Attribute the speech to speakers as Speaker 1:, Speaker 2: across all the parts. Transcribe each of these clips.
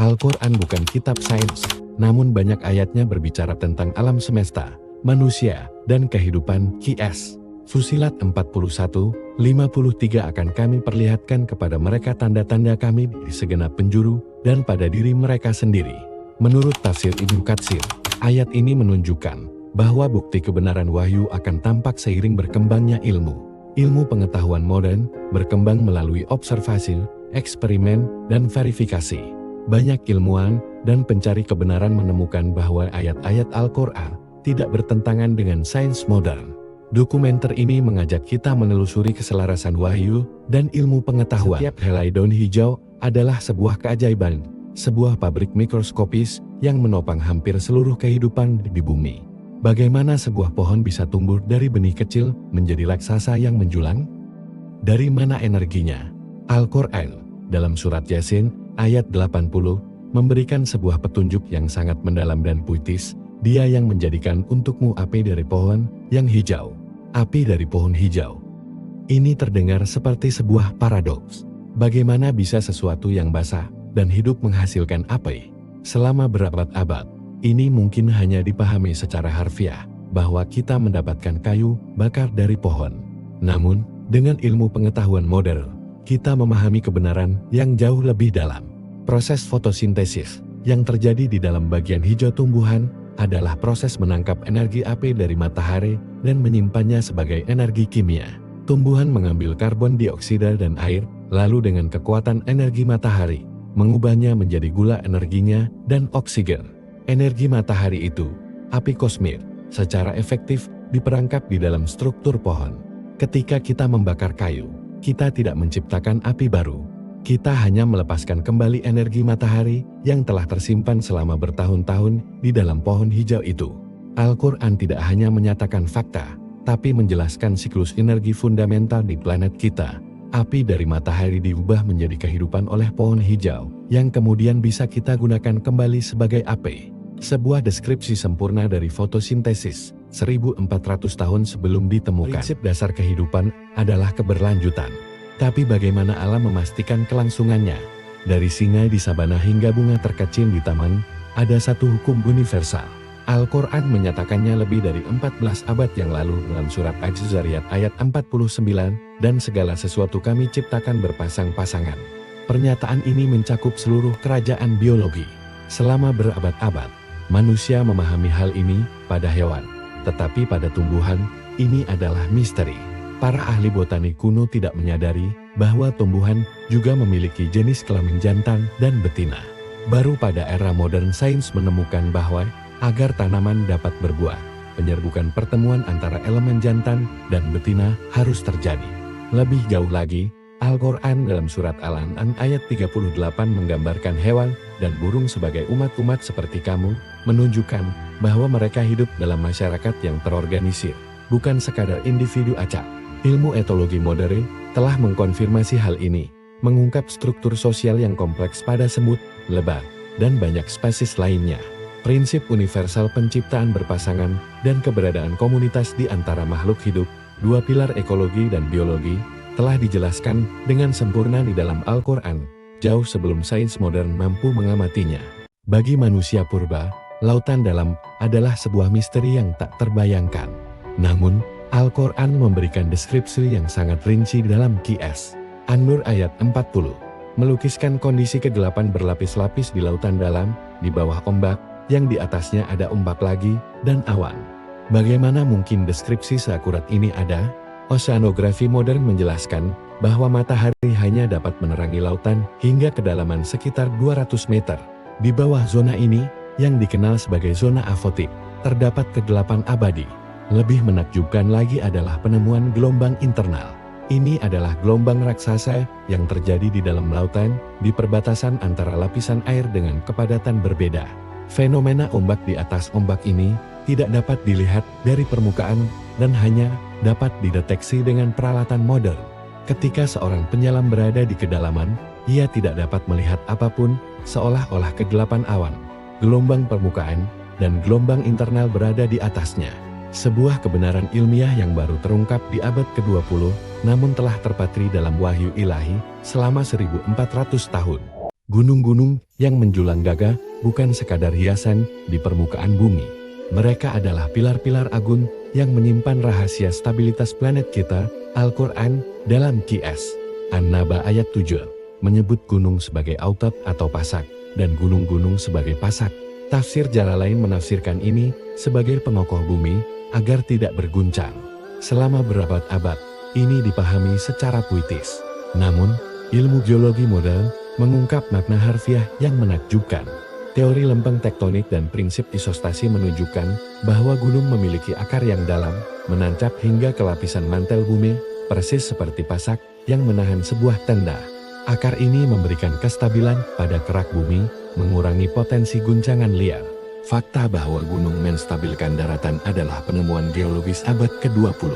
Speaker 1: Al-Quran bukan kitab sains, namun banyak ayatnya berbicara tentang alam semesta, manusia, dan kehidupan. QS Fusilat 41:53 akan kami perlihatkan kepada mereka tanda-tanda kami di segenap penjuru dan pada diri mereka sendiri. Menurut tafsir Ibnu Katsir, ayat ini menunjukkan bahwa bukti kebenaran wahyu akan tampak seiring berkembangnya ilmu. Ilmu pengetahuan modern berkembang melalui observasi, eksperimen, dan verifikasi. Banyak ilmuwan dan pencari kebenaran menemukan bahwa ayat-ayat Al-Quran tidak bertentangan dengan sains modern. Dokumenter ini mengajak kita menelusuri keselarasan wahyu dan ilmu pengetahuan. Setiap helai daun hijau adalah sebuah keajaiban, sebuah pabrik mikroskopis yang menopang hampir seluruh kehidupan di bumi. Bagaimana sebuah pohon bisa tumbuh dari benih kecil menjadi raksasa yang menjulang? Dari mana energinya? Al-Quran dalam surat Yasin ayat 80 memberikan sebuah petunjuk yang sangat mendalam dan puitis. Dia yang menjadikan untukmu api dari pohon yang hijau. Api dari pohon hijau. Ini terdengar seperti sebuah paradoks. Bagaimana bisa sesuatu yang basah dan hidup menghasilkan api? Selama berabad-abad, ini mungkin hanya dipahami secara harfiah, bahwa kita mendapatkan kayu bakar dari pohon. Namun, dengan ilmu pengetahuan modern, kita memahami kebenaran yang jauh lebih dalam. Proses fotosintesis yang terjadi di dalam bagian hijau tumbuhan adalah proses menangkap energi api dari matahari dan menyimpannya sebagai energi kimia. Tumbuhan mengambil karbon dioksida dan air, lalu dengan kekuatan energi matahari, mengubahnya menjadi gula energinya dan oksigen. Energi matahari itu, api kosmik, secara efektif diperangkap di dalam struktur pohon. Ketika kita membakar kayu, kita tidak menciptakan api baru. Kita hanya melepaskan kembali energi matahari yang telah tersimpan selama bertahun-tahun di dalam pohon hijau itu. Al-Quran tidak hanya menyatakan fakta, tapi menjelaskan siklus energi fundamental di planet kita. Api dari matahari diubah menjadi kehidupan oleh pohon hijau, yang kemudian bisa kita gunakan kembali sebagai api. Sebuah deskripsi sempurna dari fotosintesis, 1400 tahun sebelum ditemukan. Prinsip dasar kehidupan adalah keberlanjutan. Tapi bagaimana alam memastikan kelangsungannya? Dari singa di sabana hingga bunga terkecil di taman, ada satu hukum universal. Al-Quran menyatakannya lebih dari 14 abad yang lalu dalam surat Az-Zariyat ayat 49, dan segala sesuatu kami ciptakan berpasang-pasangan. Pernyataan ini mencakup seluruh kerajaan biologi. Selama berabad-abad, manusia memahami hal ini pada hewan. Tetapi pada tumbuhan, ini adalah misteri. Para ahli botani kuno tidak menyadari bahwa tumbuhan juga memiliki jenis kelamin jantan dan betina. Baru pada era modern sains menemukan bahwa agar tanaman dapat berbuah, penyerbukan pertemuan antara elemen jantan dan betina harus terjadi. Lebih jauh lagi, Al-Quran dalam surat Al-An'am ayat 38 menggambarkan hewan dan burung sebagai umat-umat seperti kamu, menunjukkan bahwa mereka hidup dalam masyarakat yang terorganisir, bukan sekadar individu acak. Ilmu etologi modern telah mengkonfirmasi hal ini, mengungkap struktur sosial yang kompleks pada semut, lebah, dan banyak spesies lainnya. Prinsip universal penciptaan berpasangan dan keberadaan komunitas di antara makhluk hidup, dua pilar ekologi dan biologi, telah dijelaskan dengan sempurna di dalam Al-Quran, jauh sebelum sains modern mampu mengamatinya. Bagi manusia purba, lautan dalam adalah sebuah misteri yang tak terbayangkan. Namun, Al-Quran memberikan deskripsi yang sangat rinci dalam QS. An-Nur ayat 40, melukiskan kondisi kegelapan berlapis-lapis di lautan dalam, di bawah ombak, yang di atasnya ada ombak lagi, dan awan. Bagaimana mungkin deskripsi seakurat ini ada? Oseanografi modern menjelaskan bahwa matahari hanya dapat menerangi lautan hingga kedalaman sekitar 200 meter. Di bawah zona ini, yang dikenal sebagai zona afotik, terdapat kegelapan abadi. Lebih menakjubkan lagi adalah penemuan gelombang internal. Ini adalah gelombang raksasa yang terjadi di dalam lautan, di perbatasan antara lapisan air dengan kepadatan berbeda. Fenomena ombak di atas ombak ini tidak dapat dilihat dari permukaan dan hanya dapat dideteksi dengan peralatan modern. Ketika seorang penyelam berada di kedalaman, ia tidak dapat melihat apapun, seolah-olah kegelapan awan, gelombang permukaan, dan gelombang internal berada di atasnya. Sebuah kebenaran ilmiah yang baru terungkap di abad ke-20, namun telah terpatri dalam wahyu ilahi selama 1400 tahun. Gunung-gunung yang menjulang gagah bukan sekadar hiasan di permukaan bumi. Mereka adalah pilar-pilar agung yang menyimpan rahasia stabilitas planet kita. Al-Quran dalam QS An-Naba ayat 7 menyebut gunung sebagai autat atau pasak dan gunung-gunung sebagai pasak. Tafsir Jalalain menafsirkan ini sebagai pengokoh bumi agar tidak berguncang. Selama berabad-abad, ini dipahami secara puitis. Namun, ilmu geologi modern mengungkap makna harfiah yang menakjubkan. Teori lempeng tektonik dan prinsip isostasi menunjukkan bahwa gunung memiliki akar yang dalam, menancap hingga ke lapisan mantel bumi, persis seperti pasak yang menahan sebuah tenda. Akar ini memberikan kestabilan pada kerak bumi, mengurangi potensi guncangan liar. Fakta bahwa gunung menstabilkan daratan adalah penemuan geologis abad ke-20.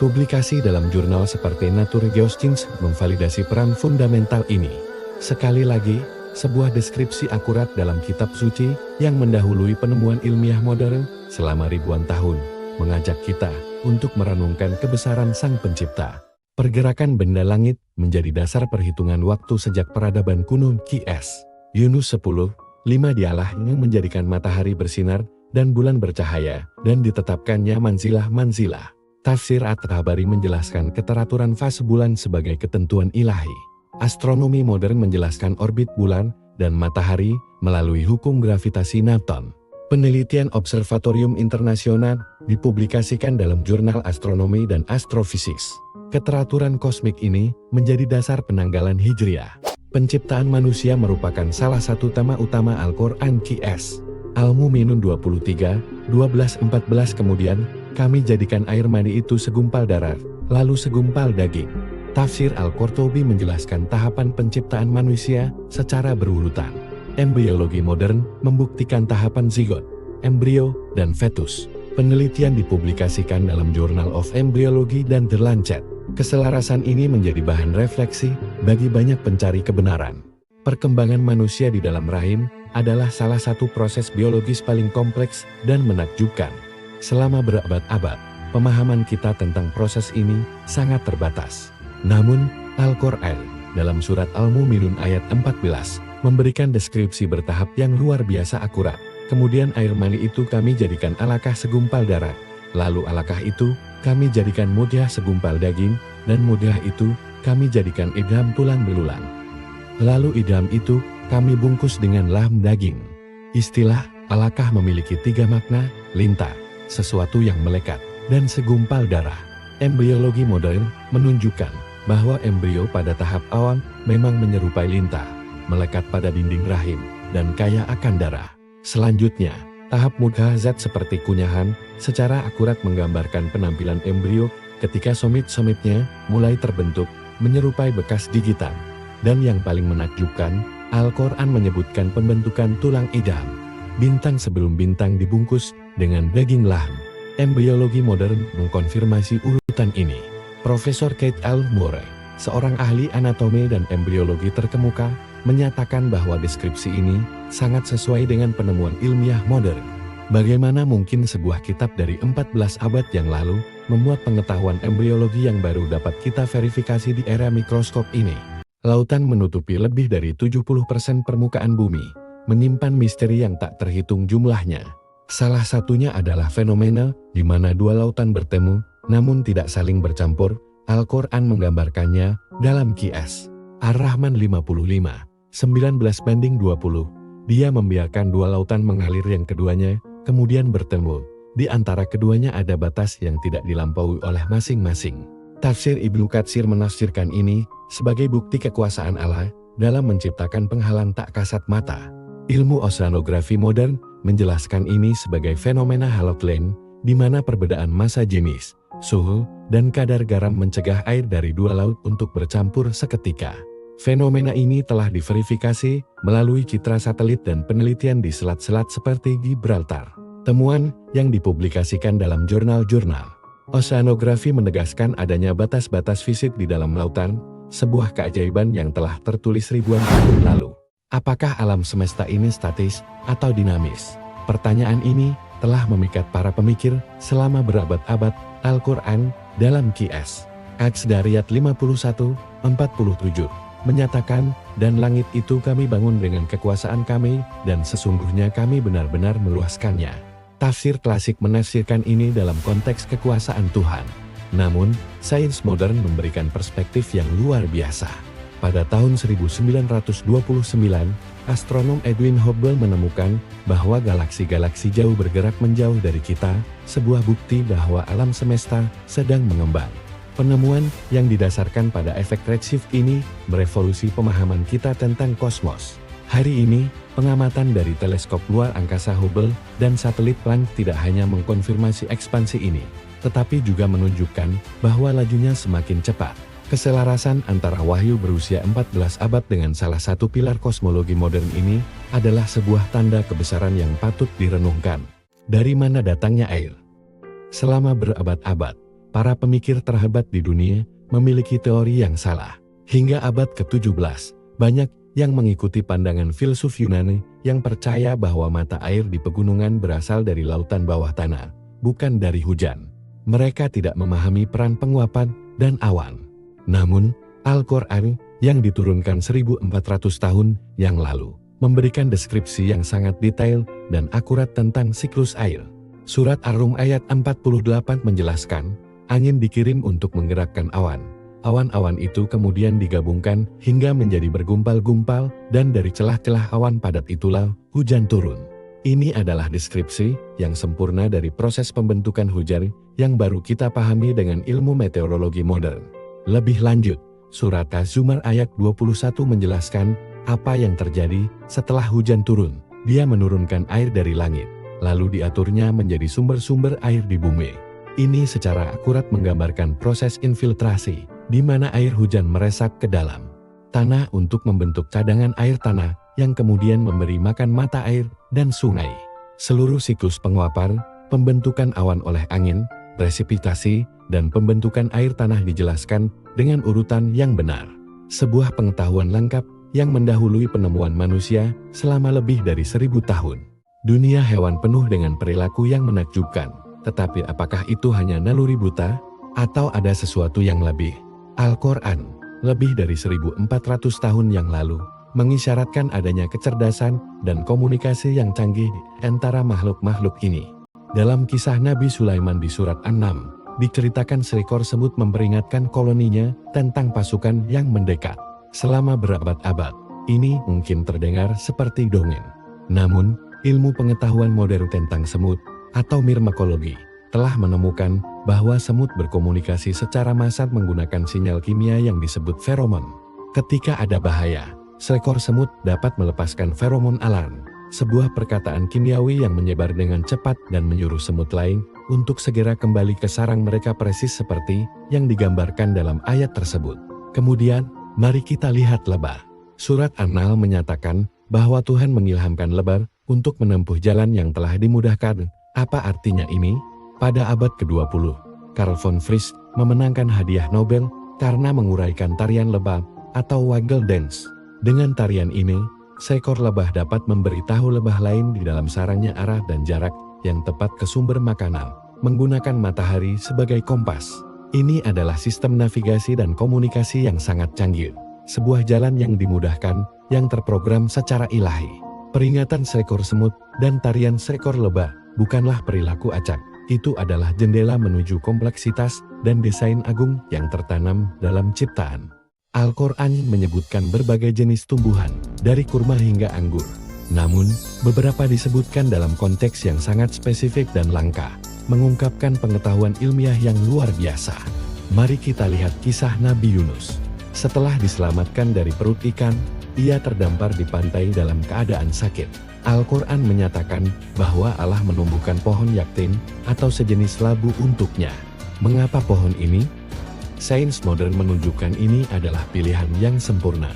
Speaker 1: Publikasi dalam jurnal seperti Nature Geoscience memvalidasi peran fundamental ini. Sekali lagi, sebuah deskripsi akurat dalam kitab suci yang mendahului penemuan ilmiah modern selama ribuan tahun, mengajak kita untuk merenungkan kebesaran Sang Pencipta. Pergerakan benda langit menjadi dasar perhitungan waktu sejak peradaban kuno. QS Yunus 10:5 Dialah yang menjadikan matahari bersinar dan bulan bercahaya, dan ditetapkannya manzilah-manzilah. Tafsir At-Tabari menjelaskan keteraturan fase bulan sebagai ketentuan ilahi. Astronomi modern menjelaskan orbit bulan dan matahari melalui hukum gravitasi Newton. Penelitian Observatorium Internasional dipublikasikan dalam jurnal Astronomi dan Astrofisik. Keteraturan kosmik ini menjadi dasar penanggalan Hijriah. Penciptaan manusia merupakan salah satu tema utama Al-Quran. QS Al-Mu'minun 23:12-14 Kemudian, kami jadikan air mani itu segumpal darah, lalu segumpal daging. Tafsir Al-Qurtubi menjelaskan tahapan penciptaan manusia secara berurutan. Embriologi modern membuktikan tahapan zigot, embrio, dan fetus. Penelitian dipublikasikan dalam Journal of Embryology dan The Lancet. Keselarasan ini menjadi bahan refleksi bagi banyak pencari kebenaran. Perkembangan manusia di dalam rahim adalah salah satu proses biologis paling kompleks dan menakjubkan. Selama berabad-abad, pemahaman kita tentang proses ini sangat terbatas. Namun, Al-Quran dalam surat Al-Mu'minun ayat 14 memberikan deskripsi bertahap yang luar biasa akurat. Kemudian air mani itu kami jadikan alakah segumpal darah. Lalu alakah itu kami jadikan mudghah segumpal daging, dan mudghah itu kami jadikan idgham tulang belulang. Lalu idgham itu kami bungkus dengan lahm daging. Istilah alakah memiliki 3 makna: lintah, sesuatu yang melekat, dan segumpal darah. Embriologi modern menunjukkan bahwa embrio pada tahap awal memang menyerupai lintah, melekat pada dinding rahim, dan kaya akan darah. Selanjutnya, tahap mudghah zat seperti kunyahan secara akurat menggambarkan penampilan embrio ketika somit-somitnya mulai terbentuk, menyerupai bekas gigitan. Dan yang paling menakjubkan, Al-Quran menyebutkan pembentukan tulang idgham. Bintang sebelum bintang dibungkus dengan daging lahm. Embriologi modern mengkonfirmasi urutan ini. Profesor Keith Al-Murray, seorang ahli anatomi dan embriologi terkemuka, menyatakan bahwa deskripsi ini sangat sesuai dengan penemuan ilmiah modern. Bagaimana mungkin sebuah kitab dari 14 abad yang lalu memuat pengetahuan embriologi yang baru dapat kita verifikasi di era mikroskop ini? Lautan menutupi lebih dari 70% permukaan bumi, menyimpan misteri yang tak terhitung jumlahnya. Salah satunya adalah fenomena di mana 2 lautan bertemu, namun tidak saling bercampur. Al-Quran menggambarkannya dalam QS Ar-Rahman 55:19-20. Dia membiarkan 2 lautan mengalir, yang keduanya kemudian bertemu. Di antara keduanya ada batas yang tidak dilampaui oleh masing-masing. Tafsir Ibnu Katsir menafsirkan ini sebagai bukti kekuasaan Allah dalam menciptakan penghalang tak kasat mata. Ilmu oceanografi modern menjelaskan ini sebagai fenomena halotlen, di mana perbedaan massa jenis, suhu, dan kadar garam mencegah air dari 2 laut untuk bercampur seketika. Fenomena ini telah diverifikasi melalui citra satelit dan penelitian di selat-selat seperti Gibraltar. Temuan yang dipublikasikan dalam jurnal-jurnal oceanografi menegaskan adanya batas-batas fisik di dalam lautan, sebuah keajaiban yang telah tertulis ribuan tahun lalu. Apakah alam semesta ini statis atau dinamis? Pertanyaan ini telah memikat para pemikir selama berabad-abad. Al-Quran dalam QS Ats-Dzariyat 51:47 menyatakan, "Dan langit itu kami bangun dengan kekuasaan kami, dan sesungguhnya kami benar-benar meluaskannya." Tafsir klasik menafsirkan ini dalam konteks kekuasaan Tuhan. Namun, sains modern memberikan perspektif yang luar biasa. Pada tahun 1929, astronom Edwin Hubble menemukan bahwa galaksi-galaksi jauh bergerak menjauh dari kita, sebuah bukti bahwa alam semesta sedang mengembang. Penemuan yang didasarkan pada efek redshift ini merevolusi pemahaman kita tentang kosmos. Hari ini, pengamatan dari teleskop luar angkasa Hubble dan satelit Planck tidak hanya mengkonfirmasi ekspansi ini, tetapi juga menunjukkan bahwa lajunya semakin cepat. Keselarasan antara wahyu berusia 14 abad dengan salah satu pilar kosmologi modern ini adalah sebuah tanda kebesaran yang patut direnungkan. Dari mana datangnya air? Selama berabad-abad, para pemikir terhebat di dunia memiliki teori yang salah. Hingga abad ke-17, banyak yang mengikuti pandangan filsuf Yunani yang percaya bahwa mata air di pegunungan berasal dari lautan bawah tanah, bukan dari hujan. Mereka tidak memahami peran penguapan dan awan. Namun, Al-Quran yang diturunkan 1400 tahun yang lalu memberikan deskripsi yang sangat detail dan akurat tentang siklus air. Surat Ar-Rum ayat 48 menjelaskan, angin dikirim untuk menggerakkan awan. Awan-awan itu kemudian digabungkan hingga menjadi bergumpal-gumpal, dan dari celah-celah awan padat itulah hujan turun. Ini adalah deskripsi yang sempurna dari proses pembentukan hujan yang baru kita pahami dengan ilmu meteorologi modern. Lebih lanjut, surat Az-Zumar ayat 21 menjelaskan apa yang terjadi setelah hujan turun. Dia menurunkan air dari langit, lalu diaturnya menjadi sumber-sumber air di bumi. Ini secara akurat menggambarkan proses infiltrasi, di mana air hujan meresap ke dalam tanah untuk membentuk cadangan air tanah, yang kemudian memberi makan mata air dan sungai. Seluruh siklus penguapan, pembentukan awan oleh angin, presipitasi, dan pembentukan air tanah dijelaskan dengan urutan yang benar. Sebuah pengetahuan lengkap yang mendahului penemuan manusia selama lebih dari 1000 tahun. Dunia hewan penuh dengan perilaku yang menakjubkan, tetapi apakah itu hanya naluri buta, atau ada sesuatu yang lebih? Al-Quran, lebih dari 1400 tahun yang lalu, mengisyaratkan adanya kecerdasan dan komunikasi yang canggih antara makhluk-makhluk ini. Dalam kisah Nabi Sulaiman di surat An-Naml, diceritakan seekor semut memperingatkan koloninya tentang pasukan yang mendekat. Selama berabad-abad, ini mungkin terdengar seperti dongeng. Namun, ilmu pengetahuan modern tentang semut, atau myrmekologi, telah menemukan bahwa semut berkomunikasi secara massal menggunakan sinyal kimia yang disebut feromon. Ketika ada bahaya, seekor semut dapat melepaskan feromon alarm, sebuah perkataan kimiawi yang menyebar dengan cepat dan menyuruh semut lain untuk segera kembali ke sarang mereka persis seperti yang digambarkan dalam ayat tersebut. Kemudian, mari kita lihat lebah. Surat An-Nahl menyatakan bahwa Tuhan mengilhamkan lebah untuk menempuh jalan yang telah dimudahkan. Apa artinya ini? Pada abad ke-20, Karl von Frisch memenangkan hadiah Nobel karena menguraikan tarian lebah atau waggle dance. Dengan tarian ini, seekor lebah dapat memberitahu lebah lain di dalam sarangnya arah dan jarak yang tepat ke sumber makanan, menggunakan matahari sebagai kompas. Ini adalah sistem navigasi dan komunikasi yang sangat canggih. Sebuah jalan yang dimudahkan, yang terprogram secara ilahi. Peringatan seekor semut dan tarian seekor lebah bukanlah perilaku acak. Itu adalah jendela menuju kompleksitas dan desain agung yang tertanam dalam ciptaan. Al-Quran menyebutkan berbagai jenis tumbuhan, dari kurma hingga anggur. Namun, beberapa disebutkan dalam konteks yang sangat spesifik dan langka, mengungkapkan pengetahuan ilmiah yang luar biasa. Mari kita lihat kisah Nabi Yunus. Setelah diselamatkan dari perut ikan, ia terdampar di pantai dalam keadaan sakit. Al-Quran menyatakan bahwa Allah menumbuhkan pohon yaktin atau sejenis labu untuknya. Mengapa pohon ini? Sains modern menunjukkan ini adalah pilihan yang sempurna.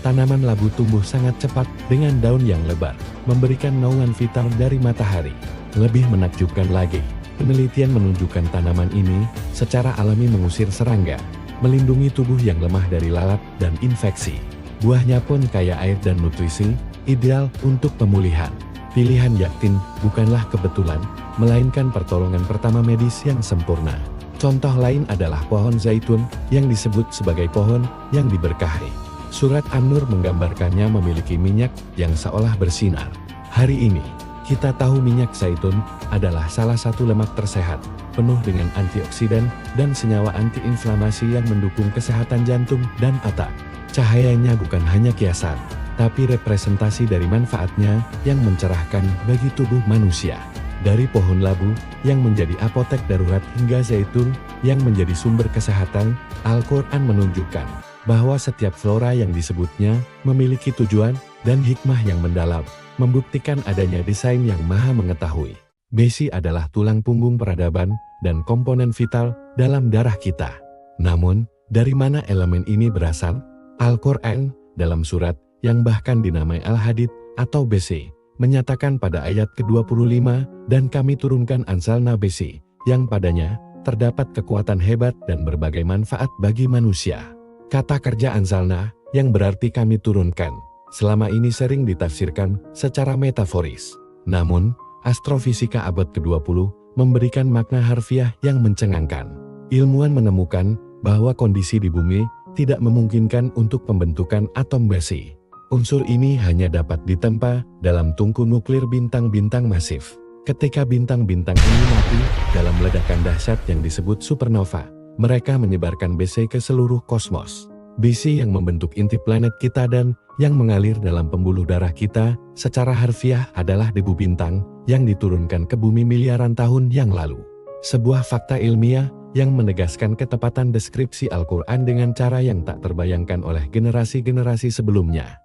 Speaker 1: Tanaman labu tumbuh sangat cepat dengan daun yang lebar, memberikan naungan vital dari matahari. Lebih menakjubkan lagi, penelitian menunjukkan tanaman ini secara alami mengusir serangga, melindungi tubuh yang lemah dari lalat dan infeksi. Buahnya pun kaya air dan nutrisi, ideal untuk pemulihan. Pilihan yaktin bukanlah kebetulan, melainkan pertolongan pertama medis yang sempurna. Contoh lain adalah pohon zaitun yang disebut sebagai pohon yang diberkahi. Surat An-Nur menggambarkannya memiliki minyak yang seolah bersinar. Hari ini, kita tahu minyak zaitun adalah salah satu lemak tersehat, penuh dengan antioksidan dan senyawa antiinflamasi yang mendukung kesehatan jantung dan otak. Cahayanya bukan hanya kiasan, tapi representasi dari manfaatnya yang mencerahkan bagi tubuh manusia. Dari pohon labu yang menjadi apotek darurat hingga zaitun yang menjadi sumber kesehatan, Al-Quran menunjukkan bahwa setiap flora yang disebutnya memiliki tujuan dan hikmah yang mendalam, membuktikan adanya desain yang maha mengetahui. Besi adalah tulang punggung peradaban dan komponen vital dalam darah kita. Namun, dari mana elemen ini berasal? Al-Quran, dalam surat yang bahkan dinamai Al-Hadid atau besi, menyatakan pada ayat ke-25, dan kami turunkan anzalna besi, yang padanya terdapat kekuatan hebat dan berbagai manfaat bagi manusia. Kata kerja anzalna, yang berarti kami turunkan, selama ini sering ditafsirkan secara metaforis. Namun, astrofisika abad ke-20 memberikan makna harfiah yang mencengangkan. Ilmuwan menemukan bahwa kondisi di bumi tidak memungkinkan untuk pembentukan atom besi. Unsur ini hanya dapat ditempa dalam tungku nuklir bintang-bintang masif. Ketika bintang-bintang ini mati dalam ledakan dahsyat yang disebut supernova, mereka menyebarkan besi ke seluruh kosmos. Besi yang membentuk inti planet kita dan yang mengalir dalam pembuluh darah kita secara harfiah adalah debu bintang yang diturunkan ke bumi miliaran tahun yang lalu. Sebuah fakta ilmiah yang menegaskan ketepatan deskripsi Al-Quran dengan cara yang tak terbayangkan oleh generasi-generasi sebelumnya.